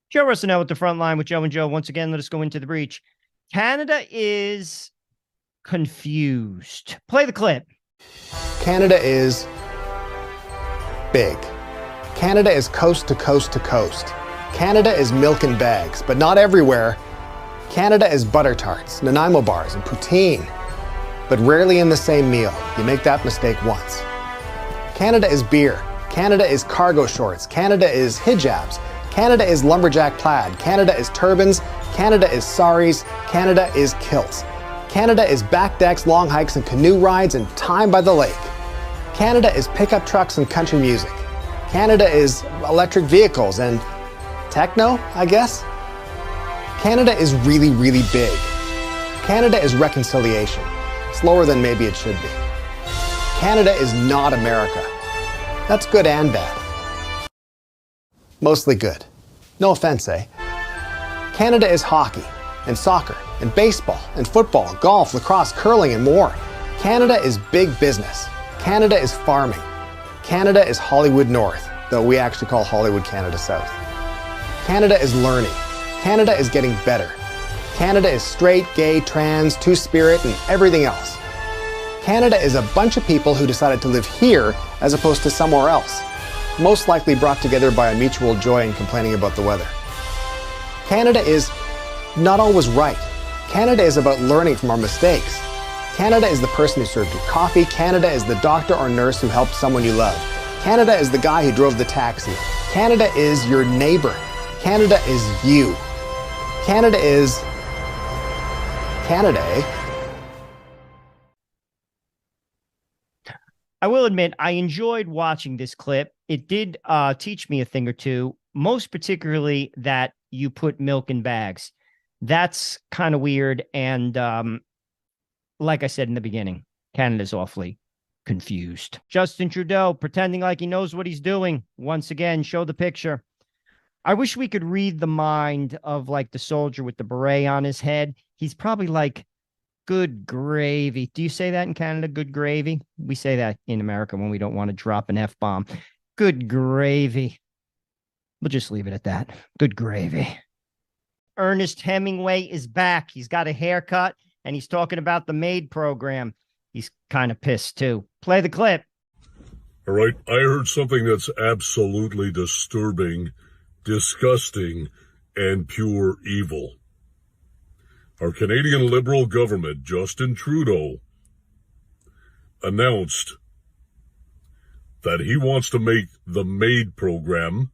Joe Russell with the front line with Joe and Joe. Once again, let us go into the breach. Canada is confused. Play the clip. Canada is big. Canada is coast to coast to coast. Canada is milk in bags, but not everywhere. Canada is butter tarts, Nanaimo bars, and poutine, but rarely in the same meal. You make that mistake once. Canada is beer. Canada is cargo shorts. Canada is hijabs. Canada is lumberjack plaid. Canada is turbans. Canada is saris. Canada is kilts. Canada is back decks, long hikes, and canoe rides, and time by the lake. Canada is pickup trucks and country music. Canada is electric vehicles and techno, I guess. Canada is really, really big. Canada is reconciliation. Slower than maybe it should be. Canada is not America. That's good and bad. Mostly good. No offense, eh? Canada is hockey and soccer and baseball and football, golf, lacrosse, curling, and more. Canada is big business. Canada is farming. Canada is Hollywood North, though we actually call Hollywood Canada South. Canada is learning. Canada is getting better. Canada is straight, gay, trans, two-spirit, and everything else. Canada is a bunch of people who decided to live here as opposed to somewhere else, most likely brought together by a mutual joy in complaining about the weather. Canada is not always right. Canada is about learning from our mistakes. Canada is the person who served you coffee. Canada is the doctor or nurse who helped someone you love. Canada is the guy who drove the taxi. Canada is your neighbor. Canada is you. Canada is Canada, eh? I will admit, I enjoyed watching this clip. It did teach me a thing or two, most particularly that you put milk in bags. That's kind of weird. And like I said in the beginning, Canada's awfully confused. Justin Trudeau pretending like he knows what he's doing. Once again, show the picture. I wish we could read the mind of like the soldier with the beret on his head. He's probably like, good gravy. Do you say that in Canada? Good gravy? We say that in America when we don't want to drop an F-bomb. Good gravy. We'll just leave it at that. Good gravy. Ernest Hemingway is back. He's got a haircut and he's talking about the MAID program. He's kind of pissed too. Play the clip. All right. I heard something that's absolutely disturbing, disgusting, and pure evil. Our Canadian Liberal government, Justin Trudeau, announced that he wants to make the MAID program,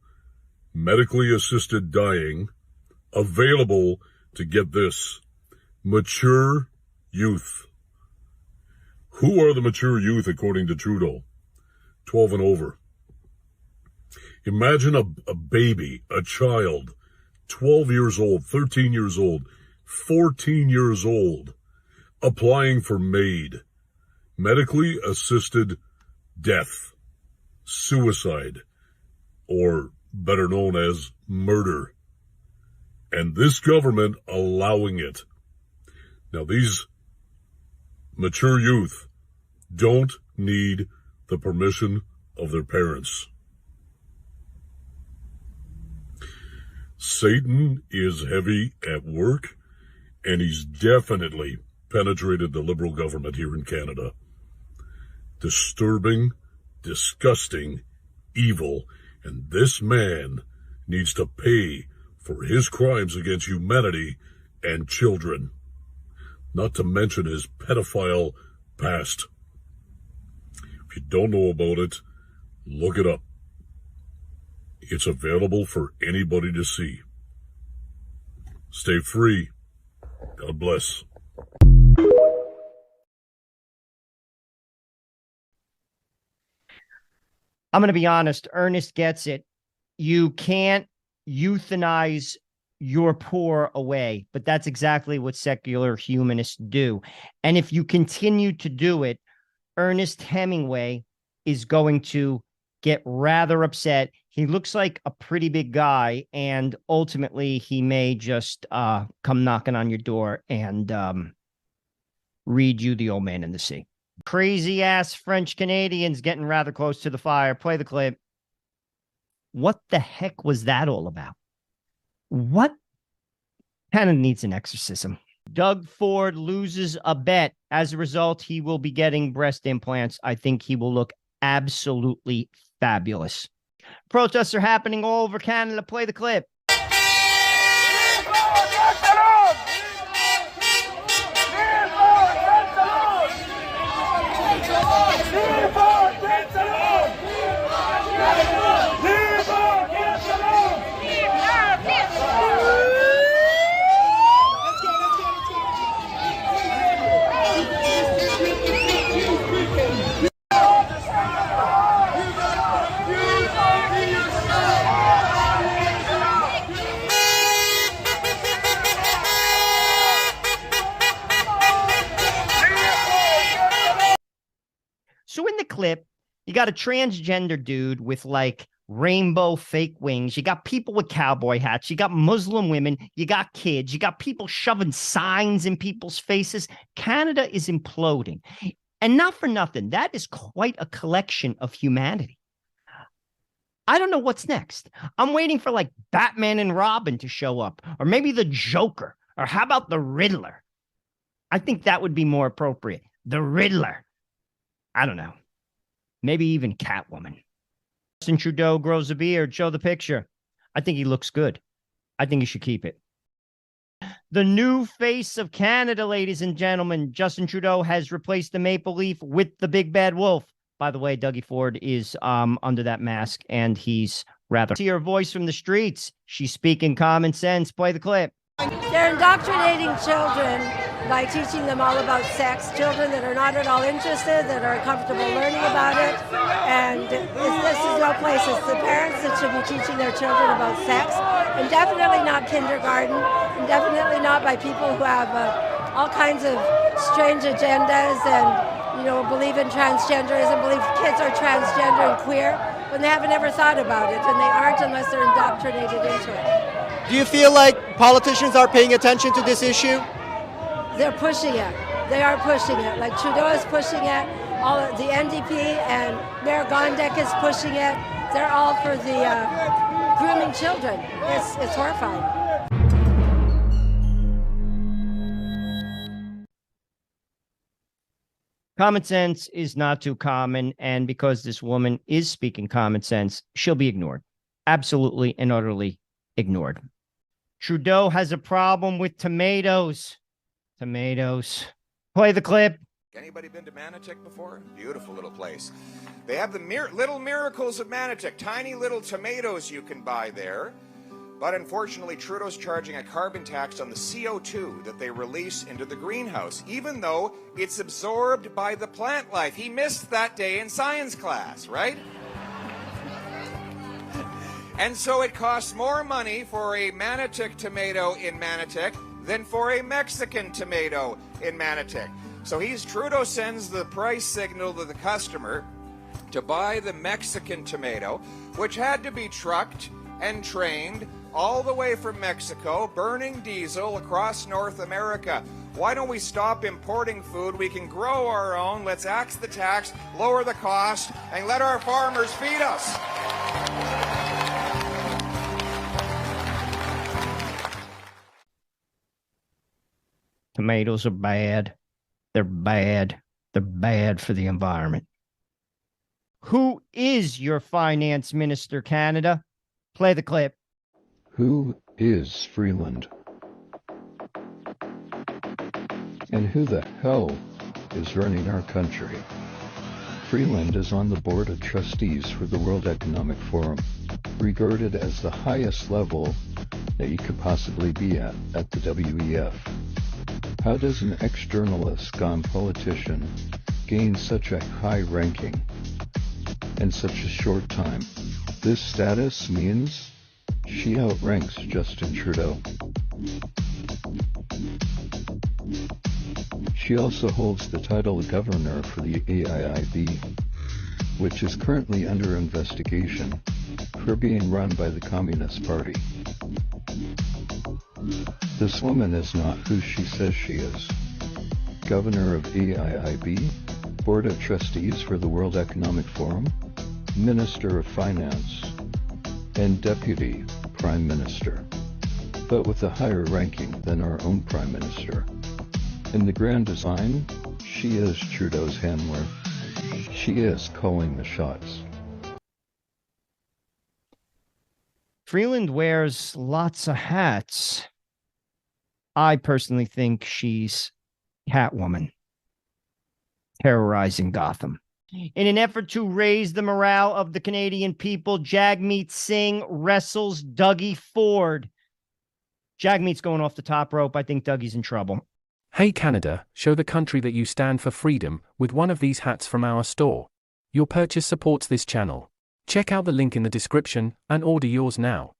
medically assisted dying, available to, get this, mature youth. Who are the mature youth according to Trudeau? 12 and over. Imagine a baby, a child, 12 years old, 13 years old, 14 years old, applying for MAID, medically assisted death, suicide, or better known as murder. And this government allowing it. Now, these mature youth don't need the permission of their parents. Satan is heavy at work, and he's definitely penetrated the Liberal government here in Canada. Disturbing, disgusting, evil, and this man needs to pay for his crimes against humanity and children, not to mention his pedophile past. If you don't know about it, look it up. It's available for anybody to see. Stay free. God bless. I'm going to be honest. Ernest gets it. You can't euthanize your poor away, but that's exactly what secular humanists do. And if you continue to do it, Ernest Hemingway is going to get rather upset. He looks like a pretty big guy, and ultimately he may just come knocking on your door and read you The Old Man and the Sea. Crazy ass French Canadians getting rather close to the fire. Play the clip. What the heck was that all about? What? Canada needs an exorcism. Doug Ford loses a bet. As a result, he will be getting breast implants. I think he will look absolutely fabulous. Protests are happening all over Canada. Play the clip. So in the clip, you got a transgender dude with like rainbow fake wings. You got people with cowboy hats. You got Muslim women. You got kids. You got people shoving signs in people's faces. Canada is imploding. And not for nothing, that is quite a collection of humanity. I don't know what's next. I'm waiting for like Batman and Robin to show up, or maybe the Joker, or how about the Riddler? I think that would be more appropriate. The Riddler. I don't know. Maybe even Catwoman. Justin Trudeau grows a beard. Show the picture. I think he looks good. I think he should keep it. The new face of Canada, ladies and gentlemen. Justin Trudeau has replaced the maple leaf with the big bad wolf. By the way, Dougie Ford is under that mask, and he's rather. See her voice from the streets. She's speaking common sense. Play the clip. They're indoctrinating children by teaching them all about sex, children that are not at all interested, that are uncomfortable learning about it. And this is no place. It's the parents that should be teaching their children about sex, and definitely not kindergarten, and definitely not by people who have all kinds of strange agendas and, you know, believe in transgenderism, believe kids are transgender and queer, when they haven't ever thought about it, and they aren't unless they're indoctrinated into it. Do you feel like politicians are paying attention to this issue? They're pushing it. They are pushing it. Like Trudeau is pushing it. All of the NDP and Mayor Gondek is pushing it. They're all for the grooming children. It's horrifying. Common sense is not too common, and because this woman is speaking common sense, she'll be ignored. Absolutely and utterly ignored. Trudeau has a problem with tomatoes. Tomatoes. Play the clip. Anybody been to Manotick before? Beautiful little place. They have the little miracles of Manotick, tiny little tomatoes you can buy there. But unfortunately, Trudeau's charging a carbon tax on the CO2 that they release into the greenhouse, even though it's absorbed by the plant life. He missed that day in science class, right? And so it costs more money for a Manotick tomato in Manotick than for a Mexican tomato in Manotick. So Trudeau sends the price signal to the customer to buy the Mexican tomato, which had to be trucked and trained all the way from Mexico, burning diesel across North America. Why don't we stop importing food? We can grow our own. Let's axe the tax, lower the cost, and let our farmers feed us. Tomatoes are bad. They're bad. They're bad for the environment. Who is your finance minister, Canada? Play the clip. Who is Freeland? And who the hell is running our country? Freeland is on the board of trustees for the World Economic Forum, regarded as the highest level that you could possibly be at the WEF. How does an ex-journalist gone politician gain such a high ranking in such a short time? This status means she outranks Justin Trudeau. She also holds the title of governor for the AIIB, which is currently under investigation for being run by the Communist Party. This woman is not who she says she is. Governor of AIIB, Board of Trustees for the World Economic Forum, Minister of Finance, and Deputy Prime Minister. but with a higher ranking than our own Prime Minister. In the grand design, she is Trudeau's handler. She is calling the shots. Freeland wears lots of hats. I personally think she's Catwoman, terrorizing Gotham. In an effort to raise the morale of the Canadian people, Jagmeet Singh wrestles Dougie Ford. Jagmeet's going off the top rope. I think Dougie's in trouble. Hey Canada, show the country that you stand for freedom with one of these hats from our store. Your purchase supports this channel. Check out the link in the description and order yours now.